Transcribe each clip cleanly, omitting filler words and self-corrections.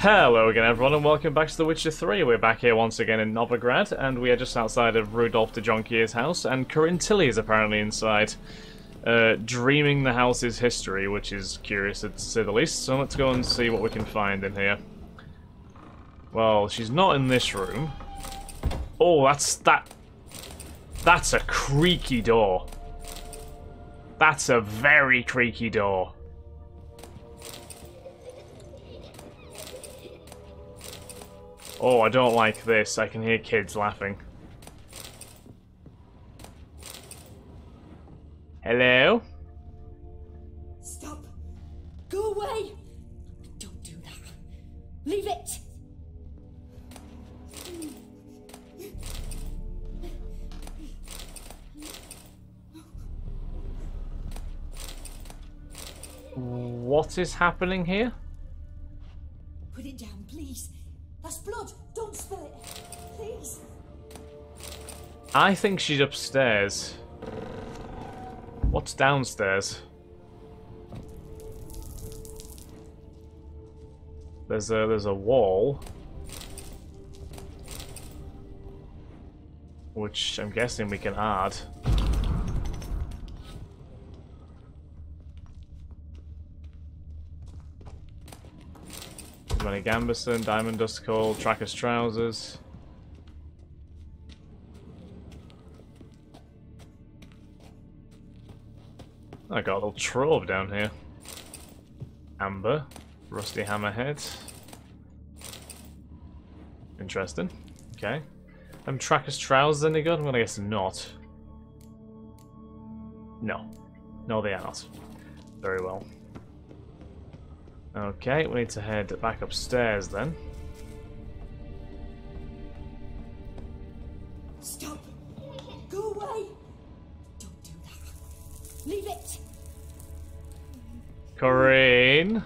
Hello again everyone and welcome back to The Witcher 3. We're back here once again in Novigrad and we are just outside of Rudolph de Jonkier's house and Corinne Tilly is apparently inside dreaming the house's history, which is curious to say the least. So let's go and see what we can find in here. Well, she's not in this room. Oh, that's a creaky door. That's a very creaky door. Oh, I don't like this. I can hear kids laughing. Hello? Stop! Go away! Don't do that. Leave it! What is happening here? Put it down, please. That's blood. Don't spill it. Please. I think she's upstairs. What's downstairs? There's a wall, which I'm guessing we can add. Money Gambeson, Diamond Dust Coal, Tracker's Trousers. I got a little trove down here. Amber, Rusty Hammerhead. Interesting. Okay. Tracker's Trousers any good? I'm gonna guess not. No. No, they are not. Very well. Okay, we need to head back upstairs then. Stop! Go away! Don't do that. Leave it! Corinne?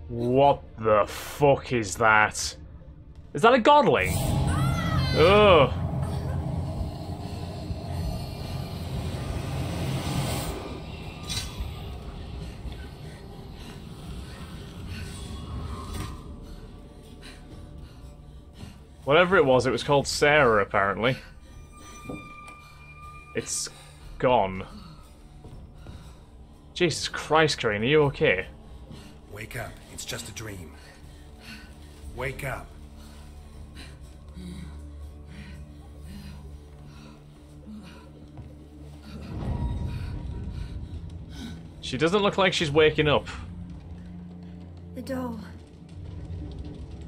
What the fuck is that? Is that a godling? Ugh. Whatever it was called Sarah, apparently. It's gone. Jesus Christ, Corinne, are you okay? Wake up, it's just a dream. Wake up. She doesn't look like she's waking up. The door.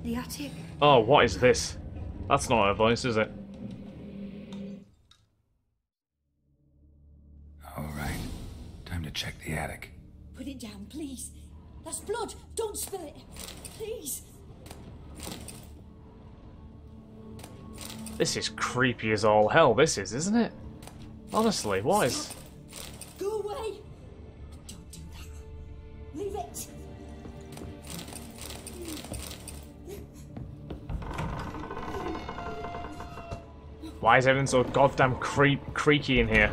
The attic. Oh, what is this? That's not her voice, is it? All right, time to check the attic. Put it down, please. That's blood. Don't spill it. Please. This is creepy as all hell, this is, isn't it? Honestly, what is... Go away! Don't do that. Leave it! Why is everything so goddamn creaky in here?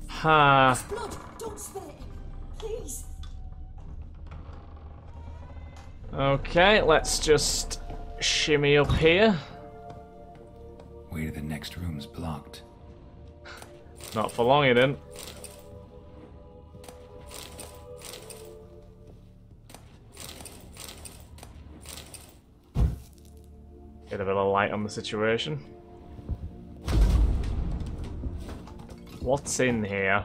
Ha. Blood! Don't spill it! Please! Okay, let's just shimmy up here. Way to the next room's blocked. Not for long, it didn't. Get a bit of light on the situation. What's in here?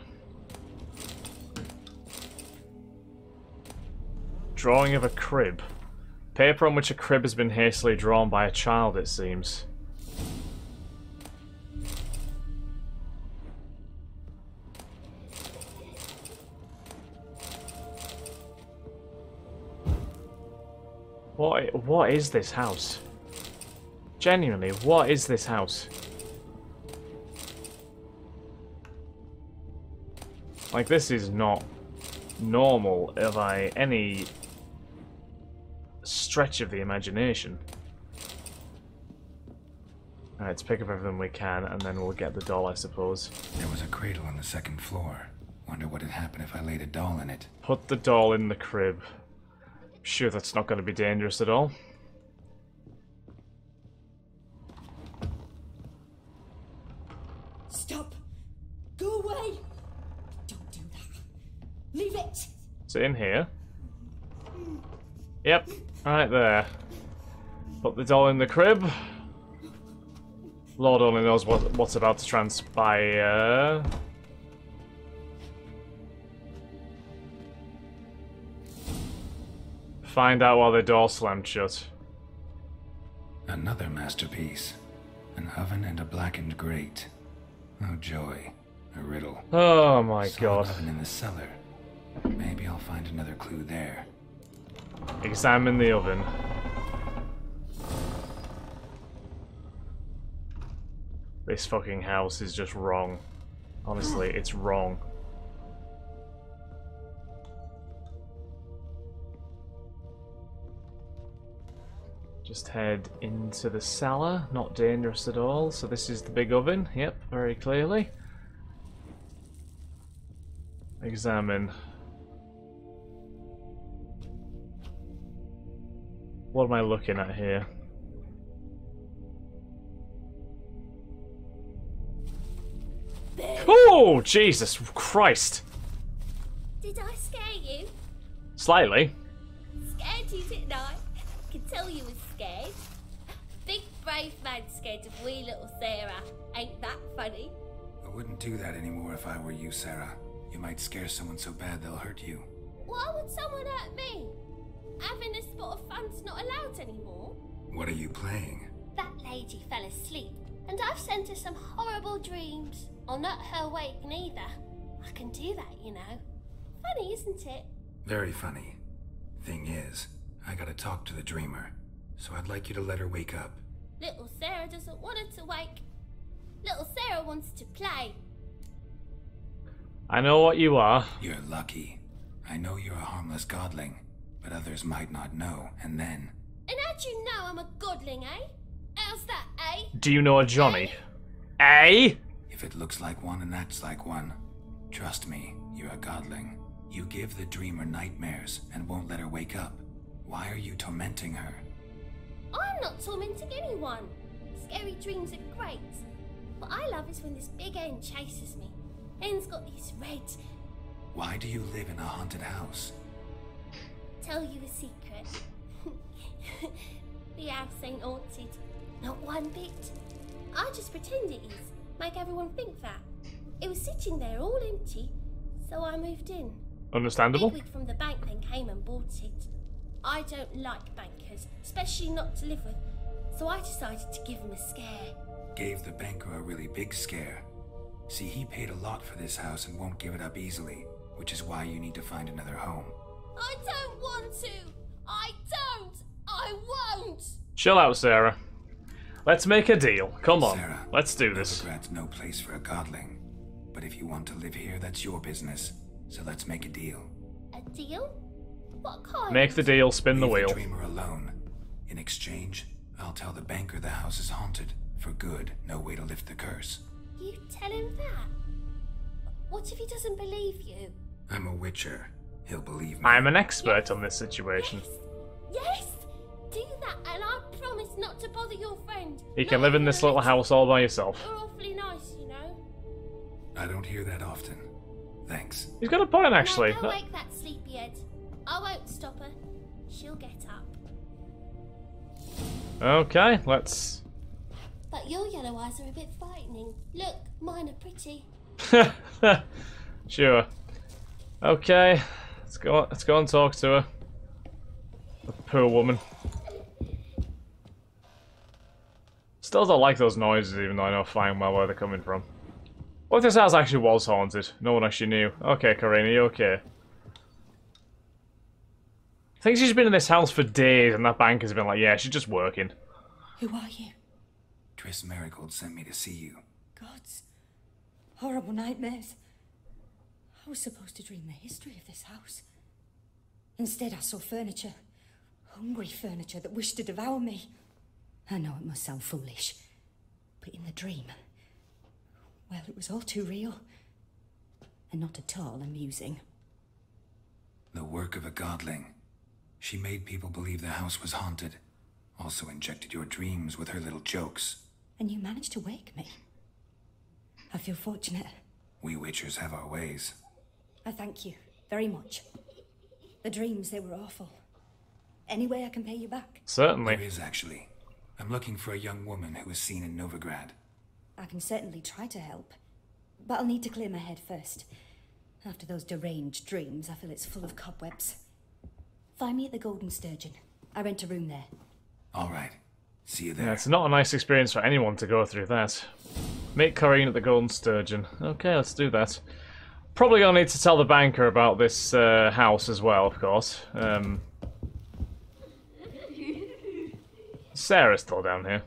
Drawing of a crib. Paper on which a crib has been hastily drawn by a child, it seems. What is this house? Genuinely, what is this house? Like, this is not normal by any stretch of the imagination. Alright, let's pick up everything we can, and then we'll get the doll, I suppose. There was a cradle on the second floor. Wonder what would happen if I laid a doll in it. Put the doll in the crib. Sure, that's not going to be dangerous at all. Stop! Go away! Don't do that. Leave it! Is it in here? Yep, right there. Put the doll in the crib. Lord only knows what's about to transpire. Find out while the door slammed shut. Another masterpiece. An oven and a blackened grate. Oh joy. A riddle. Oh my god. Saw an oven in the cellar. Maybe I'll find another clue there. Examine the oven. This fucking house is just wrong. Honestly, it's wrong. Just head into the cellar. Not dangerous at all. So this is the big oven. Yep, very clearly. Examine. What am I looking at here? Oh, Jesus Christ! Did I scare you? Slightly. Scared you, didn't I? I can tell you was scared. Big brave man scared of wee little Sarah. Ain't that funny? I wouldn't do that anymore if I were you, Sarah. You might scare someone so bad they'll hurt you. Why would someone hurt me? Having a spot of fun's not allowed anymore. What are you playing? That lady fell asleep, and I've sent her some horrible dreams. I'll not her wake neither. I can do that, you know. Funny, isn't it? Very funny. Thing is, I gotta talk to the dreamer, so I'd like you to let her wake up. Little Sarah doesn't want her to wake. Little Sarah wants to play. I know what you are. You're lucky. I know you're a harmless godling, but others might not know, and then... And how'd you know I'm a godling, eh? How's that, eh? Do you know a Johnny? Eh? If it looks like one and acts like one, trust me, you're a godling. You give the dreamer nightmares and won't let her wake up. Why are you tormenting her? I'm not tormenting anyone. Scary dreams are great. What I love is when this big hen chases me. Hen's got these red... Why do you live in a haunted house? Tell you a secret. The house ain't haunted. Not one bit. I just pretend it is. Make everyone think that. It was sitting there all empty, so I moved in. Understandable. Bigwig from the bank then came and bought it. I don't like bankers, especially not to live with, so I decided to give him a scare. Gave the banker a really big scare. See, he paid a lot for this house and won't give it up easily, which is why you need to find another home. I don't want to! I don't! I won't! Chill out, Sarah. Let's make a deal. Come on, Sarah, let's do this. Novigrad's no place for a godling. But if you want to live here, that's your business. So let's make a deal. A deal? What kind? Make the deal, spin the Leave wheel. the dreamer alone. In exchange, I'll tell the banker the house is haunted. For good, no way to lift the curse. You tell him that? What if he doesn't believe you? I'm a witcher. He'll believe me. I'm an expert on this situation. Yes! Yes! Do that, and I promise not to bother your friend. You can live in this little house all by yourself. You're awfully nice, you know. I don't hear that often. Thanks. He's got a point, actually. Now go wake that sleepyhead. I won't stop her. She'll get up. Okay, let's... But your yellow eyes are a bit frightening. Look, mine are pretty. Sure. Okay, let's go and talk to her. The poor woman. Still don't like those noises, even though I know fine well where they're coming from. What if this house actually was haunted? No one actually knew. Okay, Karina, you okay? I think she's been in this house for days, and that bank has been like, yeah, she's just working. Who are you? Triss Marigold sent me to see you. Gods. Horrible nightmares. I was supposed to dream the history of this house. Instead, I saw furniture. Hungry furniture that wished to devour me. I know it must sound foolish, But in the dream, well, it was all too real. And not at all amusing. The work of a godling. She made people believe the house was haunted. Also injected your dreams with her little jokes. And you managed to wake me. I feel fortunate. We witchers have our ways. I thank you very much. The dreams, they were awful. Any way I can pay you back? Certainly. There is, actually. I'm looking for a young woman who was seen in Novigrad. I can certainly try to help. But I'll need to clear my head first. After those deranged dreams, I feel it's full of cobwebs. Find me at the Golden Sturgeon. I rent a room there. All right. See you there. Yeah, it's not a nice experience for anyone to go through that. Meet Corinne at the Golden Sturgeon. Okay, let's do that. Probably gonna need to tell the banker about this house as well, of course. Sarah's still down here.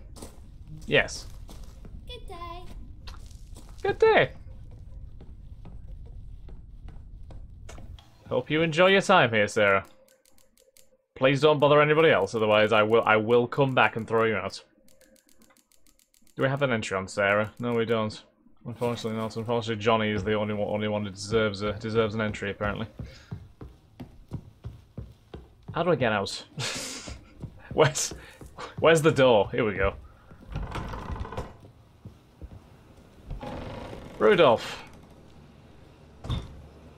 Yes. Good day. Good day. Hope you enjoy your time here, Sarah. Please don't bother anybody else, otherwise I will come back and throw you out. Do we have an entry on Sarah? No, we don't. Unfortunately not. Unfortunately, Johnny is the only one who deserves an entry, apparently. How do I get out? Where's the door? Here we go. Rudolph.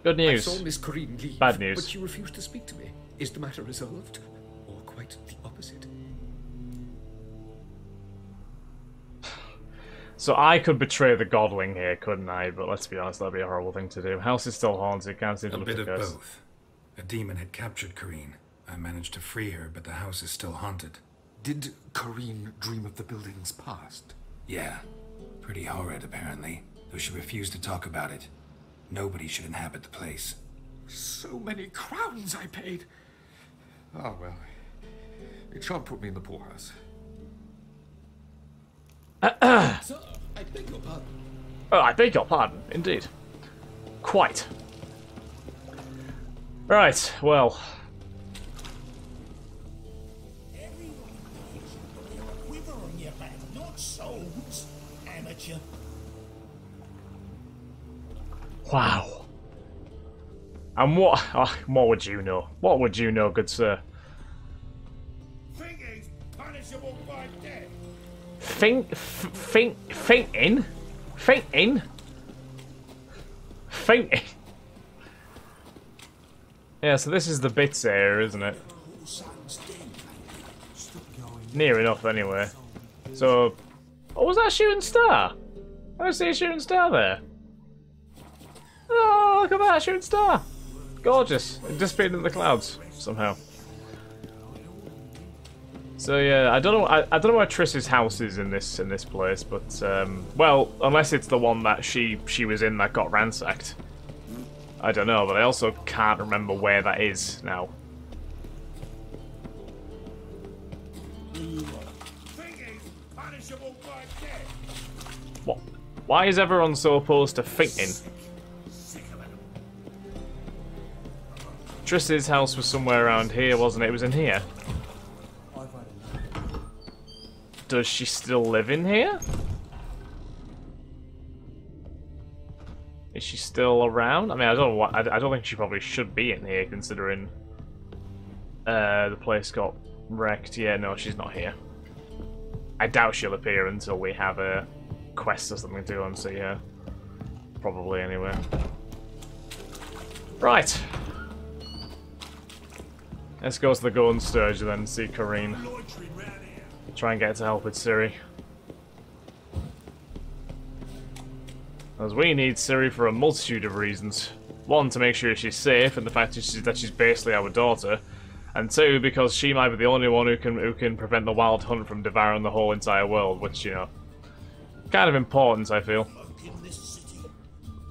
Good news. I saw Miss Corinne leave, Bad news. but she refused to speak to me. Is the matter resolved? Or quite the opposite? So I could betray the godling here, couldn't I? But let's be honest, that'd be a horrible thing to do. House is still haunted, can't seem to A lift bit the of curse. both. A demon had captured Corinne. I managed to free her, but the house is still haunted. Did Corinne dream of the building's past? Yeah. Pretty horrid, apparently. Though she refused to talk about it. Nobody should inhabit the place. So many crowns I paid. Ah, well. It shan't put me in the poorhouse. Sir, I beg your pardon. Oh, I beg your pardon, indeed. Quite. Right, well. Everyone needs a quiver on your back, not souls, amateur. Wow. And what would you know? What would you know, good sir? Thinking's punishable by death. Fainting? Yeah, so this is the bits area, isn't it? Near enough, anyway. So, oh, was that a shooting star? I see a shooting star there. Oh, look at that, shooting star! Gorgeous. It disappeared into the clouds somehow. So yeah, I don't know. I don't know where Triss's house is in this place, but well, unless it's the one that she was in that got ransacked. I don't know, but I also can't remember where that is now. Thinking's punishable by death. What? Why is everyone so opposed to thinking? Triss's house was somewhere around here, wasn't it? It was in here. Does she still live in here? Is she still around? I mean, I don't know what. I don't think she probably should be in here, considering the place got wrecked. Yeah, no, she's not here. I doubt she'll appear until we have a quest or something to go and see her. Probably, anyway. Right. Let's go to the Golden Sturgeon then and see Corinne. Try and get her to help with Ciri. As we need Ciri for a multitude of reasons. One, to make sure she's safe, and the fact that she's basically our daughter. And two, because she might be the only one who can prevent the Wild Hunt from devouring the whole entire world, which, you know, kind of important, I feel. In this city,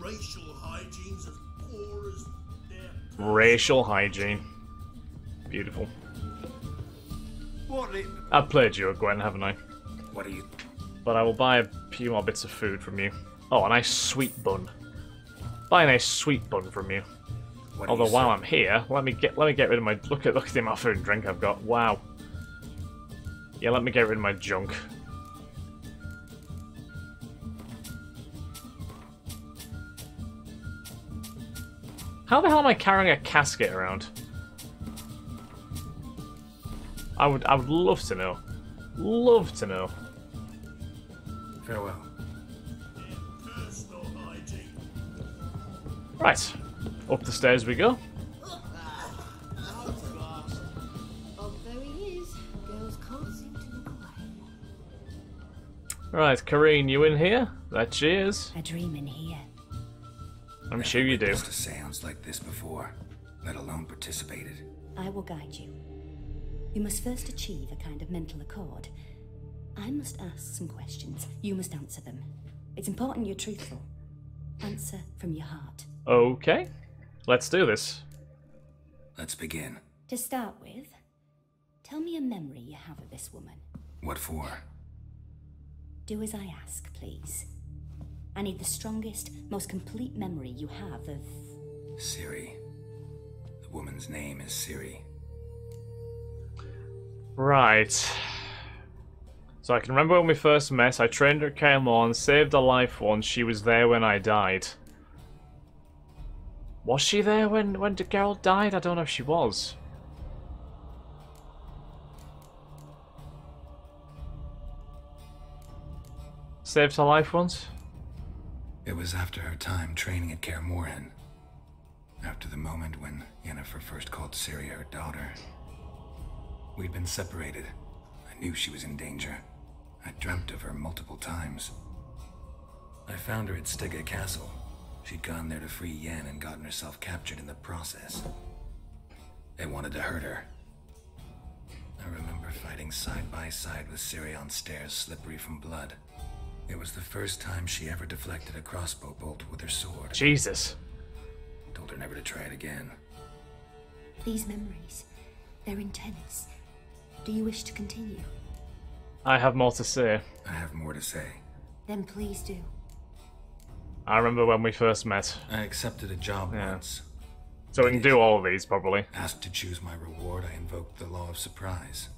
racial hygiene's as poor as their... Racial hygiene. Beautiful. What? I've played you, Gwent, haven't I? What are you... But I will buy a few more bits of food from you. Oh, a nice sweet bun. Buy a nice sweet bun from you. What Although you while say? I'm here, let me get rid of my look at the amount of food and drink I've got. Wow. Yeah, let me get rid of my junk. How the hell am I carrying a casket around? I would love to know. Love to know. Farewell. Right. Up the stairs we go. Oh, there he is. Girls can't seem to look away. Right, Kareen, you in here? That she is. A dream in here. I'm sure you do. Never witnessed a seance like this before, let alone participated. I will guide you. You must first achieve a kind of mental accord. I must ask some questions. You must answer them. It's important you're truthful. Answer from your heart. Okay. Let's do this. Let's begin. To start with, tell me a memory you have of this woman. What for? Do as I ask, please. I need the strongest, most complete memory you have of... Ciri. The woman's name is Ciri. Right. So I can remember when we first met, I trained her, came on, saved her life once, she was there when I died. Was she there when the girl died? I don't know if she was. Saved her life once? It was after her time training at Kaer Morhen. After the moment when Yennefer first called Ciri her daughter. We'd been separated. I knew she was in danger. I dreamt of her multiple times. I found her at Skellige Castle. She'd gone there to free Yen and gotten herself captured in the process. They wanted to hurt her. I remember fighting side by side with Ciri on stairs slippery from blood. It was the first time she ever deflected a crossbow bolt with her sword. Jesus. Told her never to try it again. These memories, they're intense. Do you wish to continue? I have more to say. I have more to say. Then please do. I remember when we first met. I accepted a job once. So we can do all of these, probably. Asked to choose my reward, I invoked the law of surprise.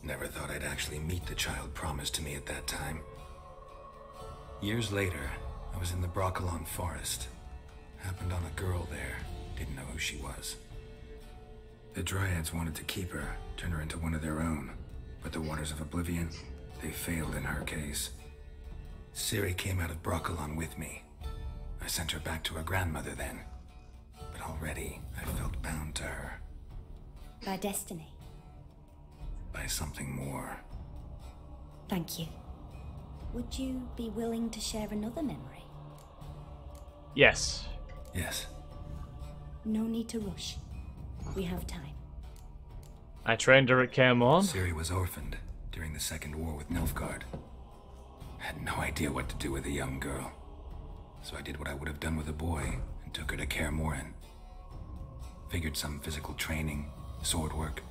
Never thought I'd actually meet the child promised to me at that time. Years later, I was in the Broccolon forest. Happened on a girl there. Didn't know who she was. The Dryads wanted to keep her, turn her into one of their own. But the Waters of Oblivion, they failed in her case. Ciri came out of Broccolon with me. I sent her back to her grandmother then. But already, I felt bound to her. By destiny. By something more. Thank you. Would you be willing to share another memory? Yes. Yes. No need to rush. We have time. I trained her at Kaer Morhen. Ciri was orphaned during the Second War with Nilfgaard. Had no idea what to do with a young girl. So I did what I would have done with a boy and took her to Kaer Morhen. Figured some physical training, sword work,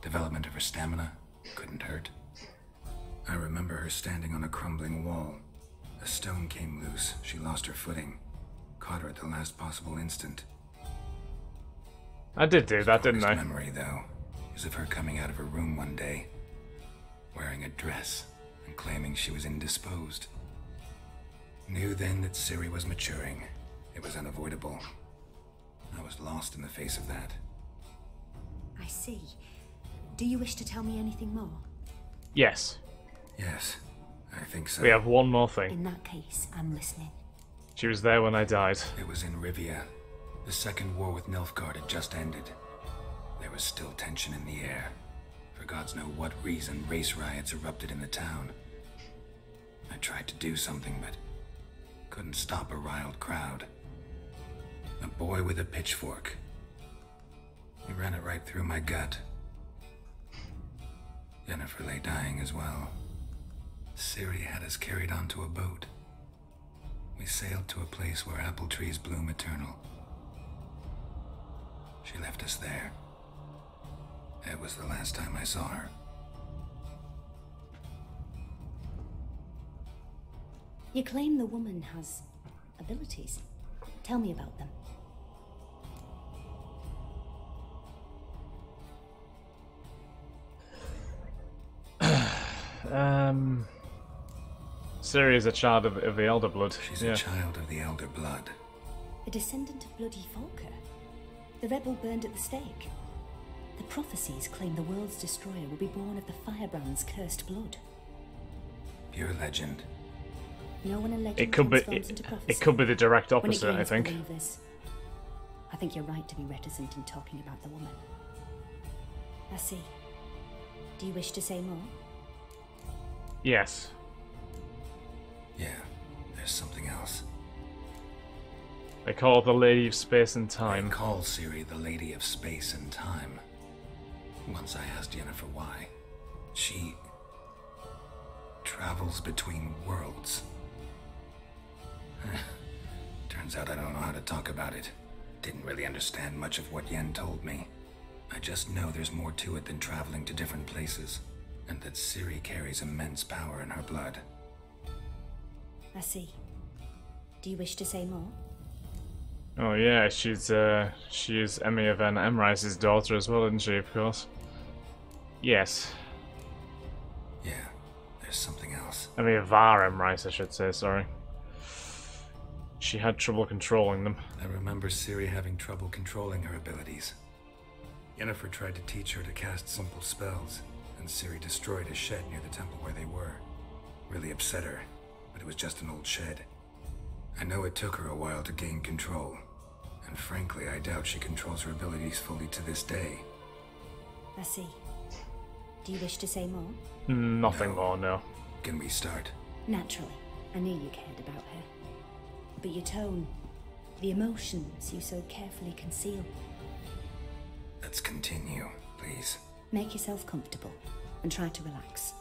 development of her stamina couldn't hurt. I remember her standing on a crumbling wall. A stone came loose, she lost her footing. Caught her at the last possible instant. I did do that, didn't I? Memory, though, is of her coming out of her room one day, wearing a dress and claiming she was indisposed. Knew then that Ciri was maturing. It was unavoidable. I was lost in the face of that. I see. Do you wish to tell me anything more? Yes. Yes, I think so. We have one more thing. In that case, I'm listening. She was there when I died. It was in Rivia. The Second War with Nilfgaard had just ended. There was still tension in the air. For gods know what reason, race riots erupted in the town. I tried to do something, but couldn't stop a riled crowd. A boy with a pitchfork. He ran it right through my gut. Yennefer lay dying as well. Ciri had us carried onto a boat. We sailed to a place where apple trees bloom eternal. She left us there. That was the last time I saw her. You claim the woman has abilities. Tell me about them. Ciri is a child of the Elder Blood. She's a child of the Elder Blood. A descendant of bloody Falker. The rebel burned at the stake. The prophecies claim the world's destroyer will be born of the Firebrand's cursed blood. Pure legend. No one in legend It could be. transforms into prophecy. It could be the direct When opposite. it I gains think. believers. I think you're right to be reticent in talking about the woman. I see. Do you wish to say more? Yes. Yeah, there's something else. They call her the Lady of Space and Time. They call Ciri the Lady of Space and Time. Once I asked Yennefer why. She travels between worlds. Turns out I don't know how to talk about it. Didn't really understand much of what Yen told me. I just know there's more to it than traveling to different places, and that Ciri carries immense power in her blood. I see. Do you wish to say more? Oh yeah, she is Emir van Emrice's daughter as well, isn't she? Of course. Yes. Yeah, there's something else. Emir var Emrice, I should say. Sorry. She had trouble controlling them. I remember Ciri having trouble controlling her abilities. Yennefer tried to teach her to cast simple spells, and Ciri destroyed a shed near the temple where they were. Really upset her, but it was just an old shed. I know it took her a while to gain control, and frankly, I doubt she controls her abilities fully to this day. I see. Do you wish to say more? Nothing more, no. Can we start? Naturally. I knew you cared about her. But your tone, the emotions you so carefully conceal. Let's continue, please. Make yourself comfortable and try to relax.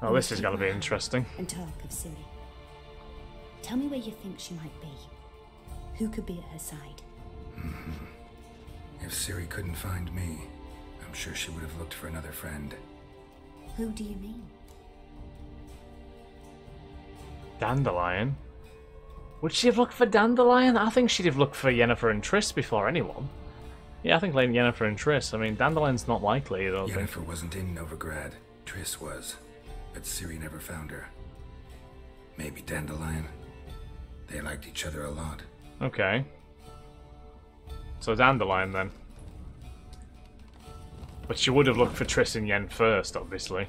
Oh, this is going to be interesting. And talk of Ciri. Tell me where you think she might be. Who could be at her side? If Ciri couldn't find me, I'm sure she would have looked for another friend. Who do you mean? Dandelion? Would she have looked for Dandelion? I think she'd have looked for Yennefer and Triss before anyone. Yeah, I think like Yennefer and Triss. I mean, Dandelion's not likely, I don't think. Yennefer wasn't in Novigrad. Triss was. But Ciri never found her. Maybe Dandelion. They liked each other a lot. Okay. So Dandelion then. But she would have looked for Triss and Yen first, obviously.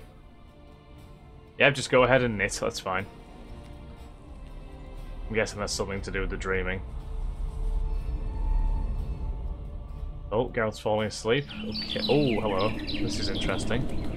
Yeah, just go ahead and knit, that's fine. I'm guessing that's something to do with the dreaming. Oh, Geralt's falling asleep. Okay. Oh, hello. This is interesting.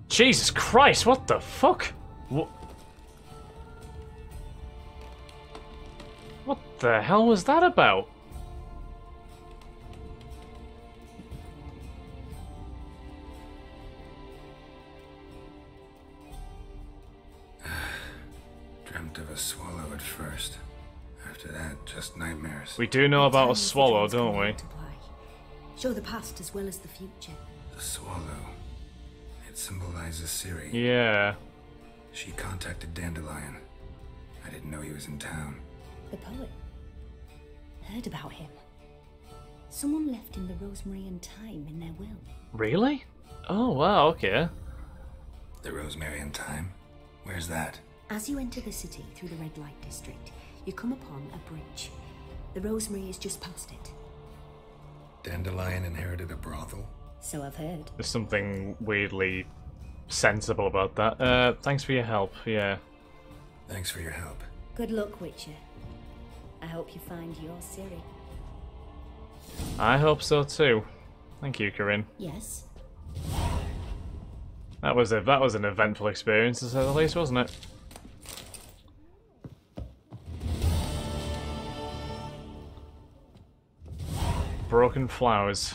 Jesus Christ, what the fuck? What the hell was that about? Dreamt of a swallow at first. After that, just nightmares. We do know about a swallow, don't we? Show the past as well as the future. The swallow. It symbolizes Ciri. Yeah. She contacted Dandelion. I didn't know he was in town. The poet. Heard about him. Someone left him the rosemary and thyme in their will. Really? Oh, wow, okay. The Rosemary and Thyme? Where's that? As you enter the city through the red light district, you come upon a bridge. The rosemary is just past it. Dandelion inherited a brothel? So I've heard. There's something weirdly sensible about that. Thanks for your help, yeah. Thanks for your help. Good luck, Witcher. I hope you find your Ciri. I hope so too. Thank you, Corinne. Yes? That was an eventful experience, to say the least, wasn't it? Broken flowers.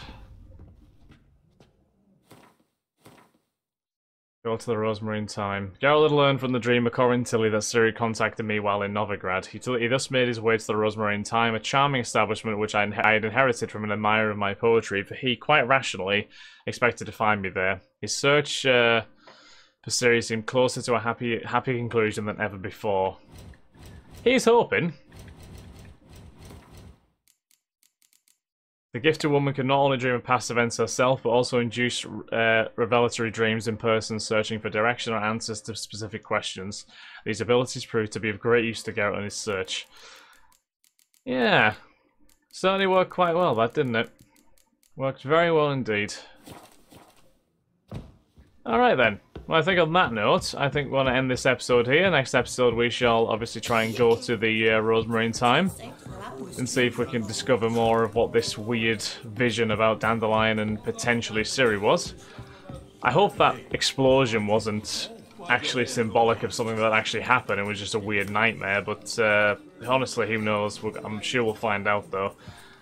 Go Go to the Rosemarine time. Geralt had learned from the dreamer Corin Tilly that Ciri contacted me while in Novigrad. He thus made his way to the Rosemarine time, a charming establishment which I had inherited from an admirer of my poetry, for he, quite rationally, expected to find me there. His search for Ciri seemed closer to a happy conclusion than ever before. He's hoping. The gifted woman can not only dream of past events herself, but also induce revelatory dreams in person searching for direction or answers to specific questions. These abilities proved to be of great use to Geralt in his search. Yeah, certainly worked quite well, that, didn't it? Worked very well indeed. Alright then. Well, I think on that note, I think we're going to end this episode here. Next episode we shall obviously try and go to the Rosemarine time and see if we can discover more of what this weird vision about Dandelion and potentially Ciri was. I hope that explosion wasn't actually symbolic of something that actually happened. It was just a weird nightmare, but honestly, who knows? I'm sure we'll find out though.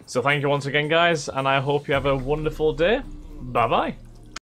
So thank you once again, guys, and I hope you have a wonderful day. Bye-bye.